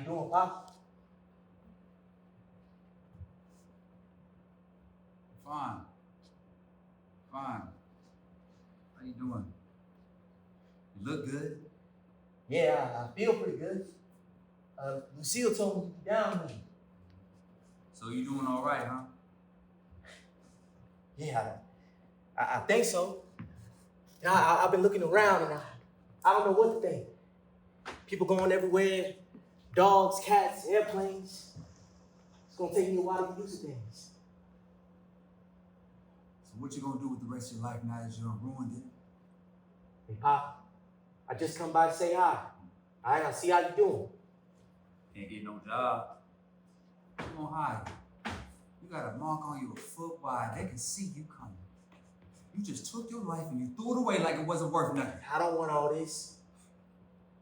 doing, Pop? Fine. How you doing? You look good. Yeah, I feel pretty good. Lucille told me to be down with you. So you doing all right, huh? Yeah, I think so. You know, I've been looking around and I don't know what to think. People going everywhere, dogs, cats, airplanes. It's gonna take me a while to get used to things. So what you gonna do with the rest of your life now that you done ruined it? Hey, Pop, I just come by to say hi. All right, I see how you doing. Can't get no job. You gonna hide. You got a mark on your foot wide. They can see you coming. You just took your life and you threw it away like it wasn't worth nothing. I don't want all this.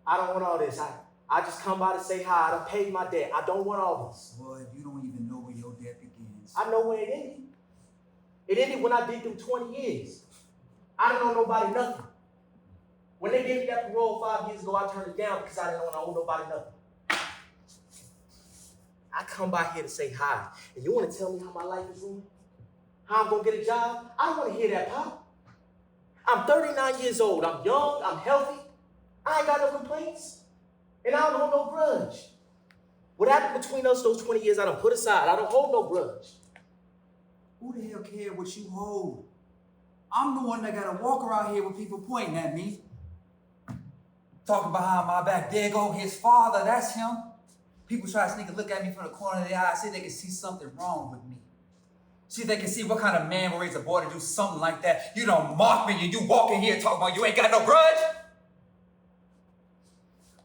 I just come by to say hi. I done paid my debt. I don't want all this. Boy, you don't even know where your debt begins. I know where it ended. It ended when I did them 20 years. I didn't owe nobody nothing. When they gave me that parole 5 years ago, I turned it down because I didn't want to owe nobody nothing. I come by here to say hi. And you want to tell me how my life is ruined? How I'm going to get a job? I don't want to hear that, Pop. I'm 39 years old. I'm young. I'm healthy. I ain't got no complaints. And I don't hold no grudge. What happened between us those 20 years, I done put aside. I don't hold no grudge. Who the hell cares what you hold? I'm the one that gotta walk around here with people pointing at me. Talking behind my back. There go his father, that's him. People try to sneak a look at me from the corner of their eye, see if they can see something wrong with me. See if they can see what kind of man will raise a boy to do something like that. You don't mock me and you walk in here talking about you ain't got no grudge.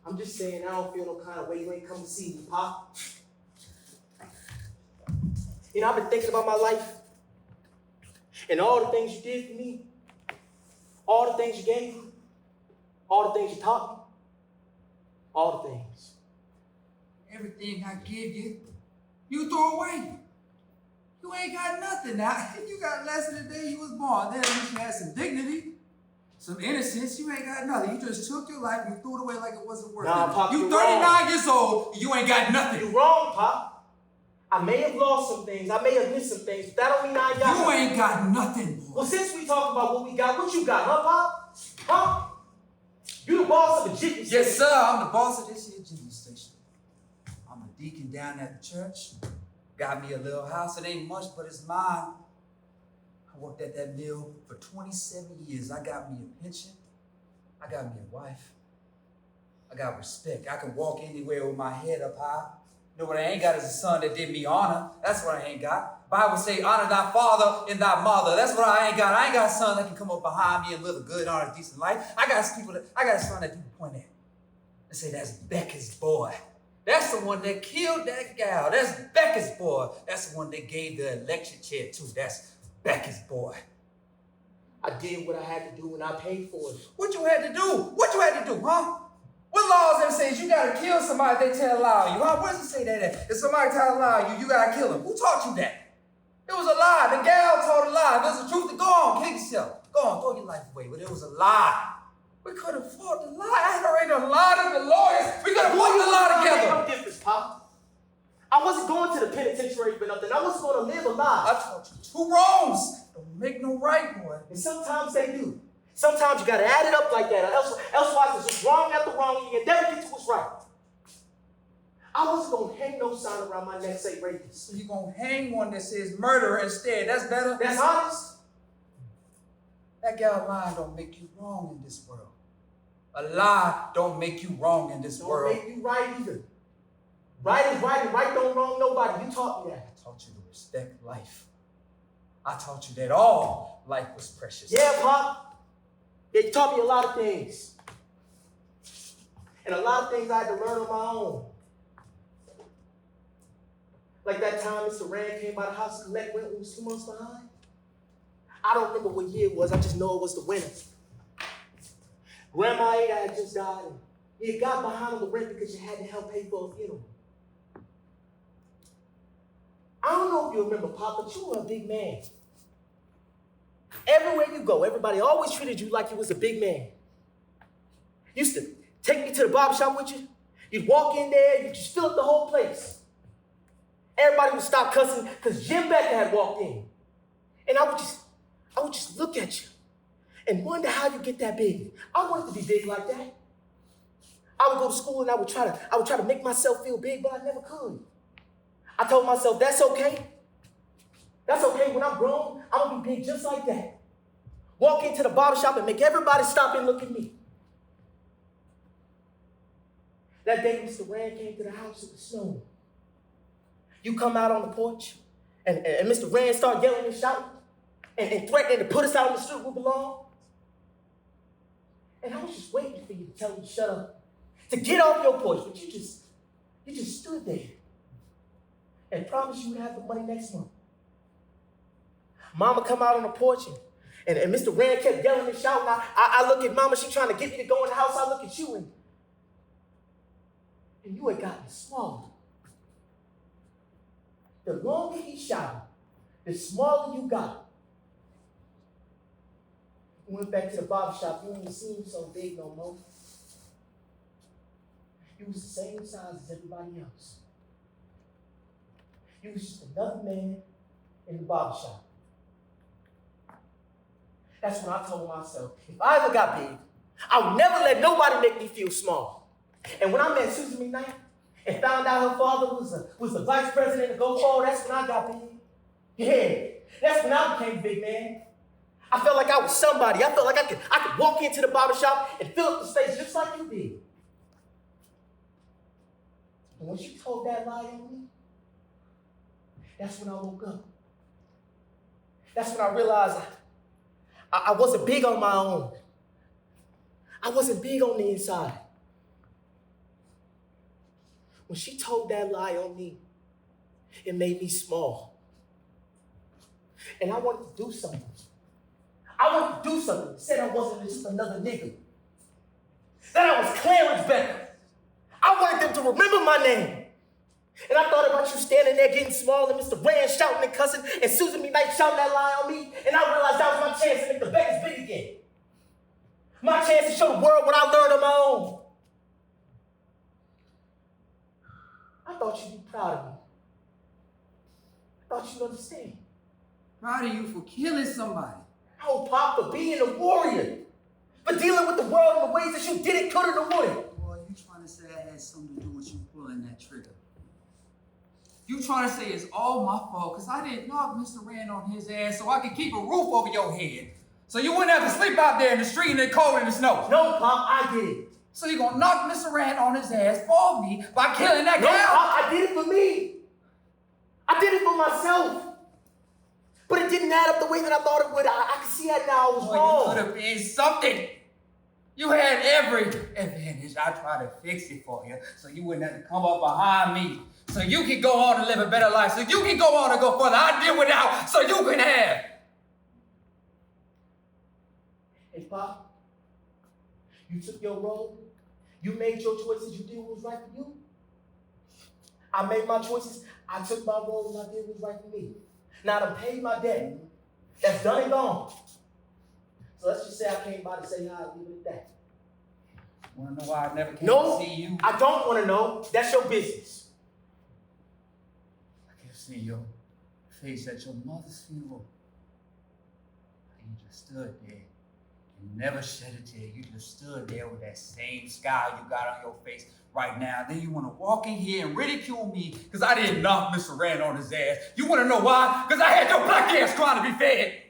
I'm just saying I don't feel no kind of way you ain't come to see me, Pop. You know, I've been thinking about my life and all the things you did for me, all the things you gave me, all the things you taught me, all the things. Everything I give you, you throw away. You ain't got nothing now. You got less than the day you was born. Then at least you had some dignity, some innocence. You ain't got nothing. You just took your life and you threw it away like it wasn't worth it. Pop, you 39 years old, you ain't got nothing. You're wrong, Pop. I may have lost some things. I may have missed some things, but that don't mean I ain't got You nothing. ain't got nothing, boy. Well, since we talk about what we got, what you got, huh, Pop? Huh? You the boss of the Jitney station. Yes, sir. I'm the boss of this here Jitney station. I'm a deacon down at the church. Got me a little house. It ain't much, but it's mine. I worked at that mill for 27 years. I got me a pension. I got me a wife. I got respect. I can walk anywhere with my head up high. You know what I ain't got is a son that did me honor. That's what I ain't got. Bible say, honor thy father and thy mother. That's what I ain't got. I ain't got a son that can come up behind me and live a good, honest, decent life. I got a son that people point at and say, that's Becker's boy. That's the one that killed that gal. That's Becker's boy. That's the one they gave the election chair to. That's Becker's boy. I did what I had to do and I paid for it. What you had to do? What you had to do, huh? What laws ever says you gotta kill somebody if they tell lie you, huh? Where does it say that at? If somebody tell lie you, you gotta kill him. Who taught you that? It was a lie. The gal told a lie. If it was the truth, then go on, kill yourself. Go on, throw your life away. But it was a lie. We could have fought the lie. I had already done lied to the lawyers. We could have fought the lie together. No difference, Pop. I wasn't going to the penitentiary for nothing. I wasn't going to live a lie. I taught you two wrongs don't make no right, boy. And sometimes they do. Sometimes you got to add it up like that, or elsewise it's just wrong after wrong, and you never get to what's right. I wasn't going to hang no sign around my neck say rapist. So you're going to hang one that says murderer instead. That's better. That's honest. That gal lying don't make you wrong in this world. A lie don't make you wrong in this world. Don't make you right either. Right is right and right don't wrong nobody. You taught me that. I taught you to respect life. I taught you that all life was precious. Yeah, Pop. Yeah, you taught me a lot of things. And a lot of things I had to learn on my own. Like that time Mr. Rand came by the house to collect rent when we was 2 months behind. I don't remember what year it was. I just know it was the winter. Grandma Ada had just died. And he had got behind on the rent because you had to help pay for a funeral. I don't know if you remember, Pop, but you were a big man. Everywhere you go, everybody always treated you like you was a big man. Used to take me to the barbershop with you. You'd walk in there, you just fill up the whole place. Everybody would stop cussing because Jim Becker had walked in. And I would just look at you and wonder how you get that big. I wanted to be big like that. I would go to school and I would try to make myself feel big, but I never could. I told myself, that's okay. That's okay. When I'm grown, I'm going to be big just like that. Walk into the barbershop and make everybody stop and look at me. That day, Mr. Rand came to the house, it was snowing. You come out on the porch, and Mr. Rand started yelling and shouting, and threatening to put us out on the street where we belong. And I was just waiting for you to tell me to shut up, to get off your porch, but you just stood there and promised you would have the money next month. Mama come out on the porch, and Mr. Rand kept yelling and shouting. I look at Mama, she trying to get me to go in the house. I look at you, and you had gotten smaller. The longer he shouted, the smaller you got. We went back to the barbershop. You didn't seem so big no more. You was the same size as everybody else. You was just another man in the barbershop. That's when I told myself, if I ever got big, I would never let nobody make me feel small. And when I met Susan McKnight and found out her father was the vice president of Go Forward, that's when I got big. Yeah, that's when I became a big man. I felt like I was somebody. I felt like I could walk into the barbershop and fill up the space just like you did. And when you told that lie on me, that's when I woke up. That's when I realized I wasn't big on my own. I wasn't big on the inside. When she told that lie on me, it made me small. And I wanted to do something. Said I wasn't just another nigga. That I was Clarence Becker. I wanted them to remember my name. And I thought about you standing there getting small and Mr. Rand shouting and cussing and Susan McKnight shouting that lie on me. And I realized that was my chance to make the Beckers big again. My chance to show the world what I learned on my own. I thought you'd be proud of me. I thought you'd understand. Proud of you for killing somebody. Oh, Pop, for being a warrior. For dealing with the world in the ways that you didn't, couldn't, or wouldn't. Boy, you trying to say I had something to do with you pulling that trigger. You trying to say it's all my fault because I didn't knock Mr. Rand on his ass so I could keep a roof over your head. So you wouldn't have to sleep out there in the street in the cold and the snow. No, Pop, I did it. So you're going to knock Mr. Rand on his ass for me by killing that guy? No, Pop, I did it for me. I did it for myself. But it didn't add up the way that I thought it would. I can see that now. I was wrong. You could have been something. You had every advantage. I tried to fix it for you so you wouldn't have to come up behind me. So you can go on and live a better life. So you can go on and go further. I did without so you can have. Hey, Pop, you took your role. You made your choices. You did what was right for you. I made my choices. I took my role and I did what was right for me. Now I paid my debt. That's done and gone. So let's just say I came by to say hi and leave it at that. Want to know why I never came to see you? I don't want to know. That's your business. I can see your face at your mother's funeral. You just stood there. You never shed a tear. You just stood there with that same scowl you got on your face right now. Then you want to walk in here and ridicule me because I didn't knock Mr. Rand on his ass. You want to know why? Because I had your black ass trying to be fed.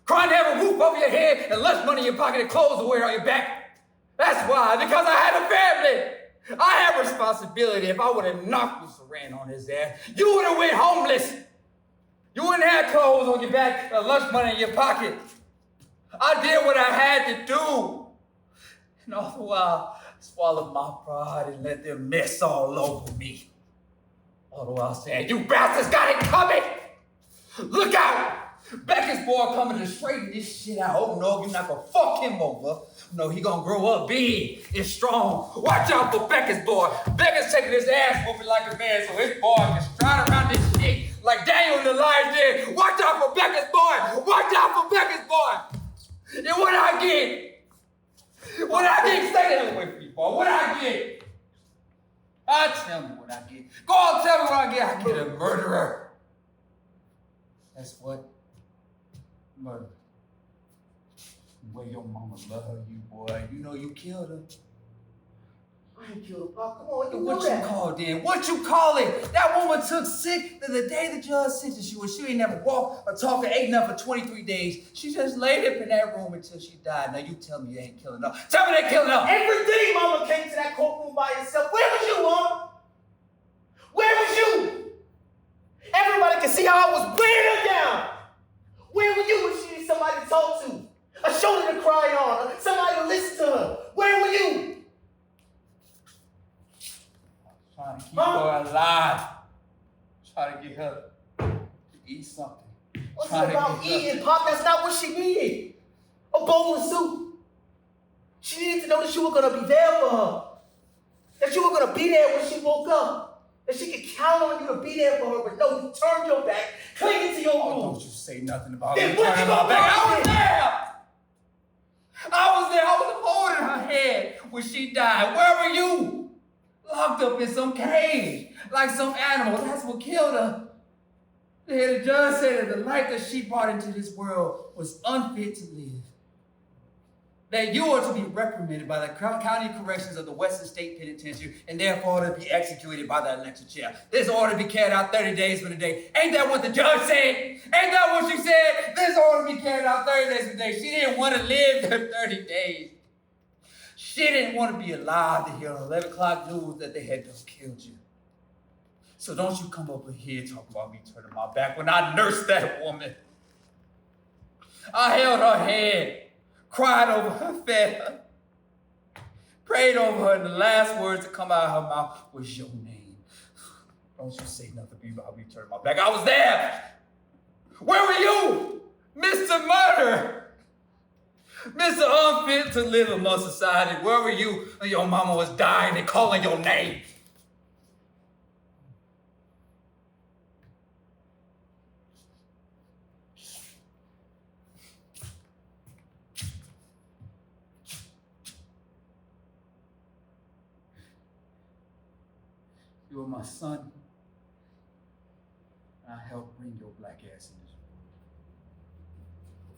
Crying to have a roof over your head and less money in your pocket and clothes to wear on your back. That's why. Because I had a family. I have responsibility. If I would have knocked Mr. Rand on his ass, you would have went homeless. You wouldn't have clothes on your back and lunch money in your pocket. I did what I had to do. And all the while, I swallowed my pride and let them mess all over me. All the while saying, you bastards got it coming. Look out. Becker's boy coming to straighten this shit out. Oh no, you're not gonna fuck him over. No, he gonna grow up big and strong. Watch out for Becker's boy. Becker's taking his ass whooping like a man so his boy can stride around this shit like Daniel and the lions did. Watch out for Becker's boy. Watch out for Becker's boy. And what I get? What I get? Stay there with me, boy. What I get? Tell me what I get. Go on, tell me what I get. I get a murderer. That's what? Murder. The way your mama love you, boy. You know you killed her. I ain't killed her, Pop. Come on, you know What that. you call then? What you call it? That woman took sick the day the judge sentenced you, and she ain't never walked or talked or ate nothing for 23 days. She just laid up in that room until she died. Now you tell me you ain't killing her. Tell me they killing her. Every day Mama came to that courtroom by herself. Where was you, Mama? Where was you? Everybody can see how I was bringing her down. Where were you when she needed somebody to talk to? A shoulder to cry on, somebody to listen to her. Where were you? Trying to keep her alive. Trying to get her to eat something. What's it about eating, Pop? That's not what she needed. A bowl of soup. She needed to know that you were going to be there for her. That you were going to be there when she woke up. That she could count on you to be there for her. But no, you turned your back, clinging to your room. Don't you say nothing about Then me what turning you my back. gonna I was do? there. I was holding her head when she died. Where were you? Locked up in some cage, like some animal. That's what killed her. The judge said that the life that she brought into this world was unfit to live. That you are to be reprimanded by the county corrections of the Western State Penitentiary and therefore to be executed by the electric chair. This order to be carried out 30 days from the day. Ain't that what the judge said? Ain't that what she said? This order to be carried out 30 days from the day. She didn't want to live the 30 days. She didn't want to be alive to hear on 11 o'clock news that they had just killed you. So don't you come over here and talk about me turning my back when I nursed that woman. I held her hand, cried over her, fed her, prayed over her, and the last words to come out of her mouth was your name. Don't you say nothing about me turning my back. I was there. Where were you, Mr. Murder? Mr. Unfit to live among society, where were you when your mama was dying and calling your name? You were my son, and I helped bring your black ass in this world.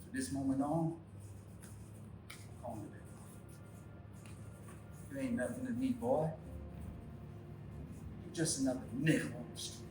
From this moment on, you ain't nothing to me, boy. You're just another nigga on the street.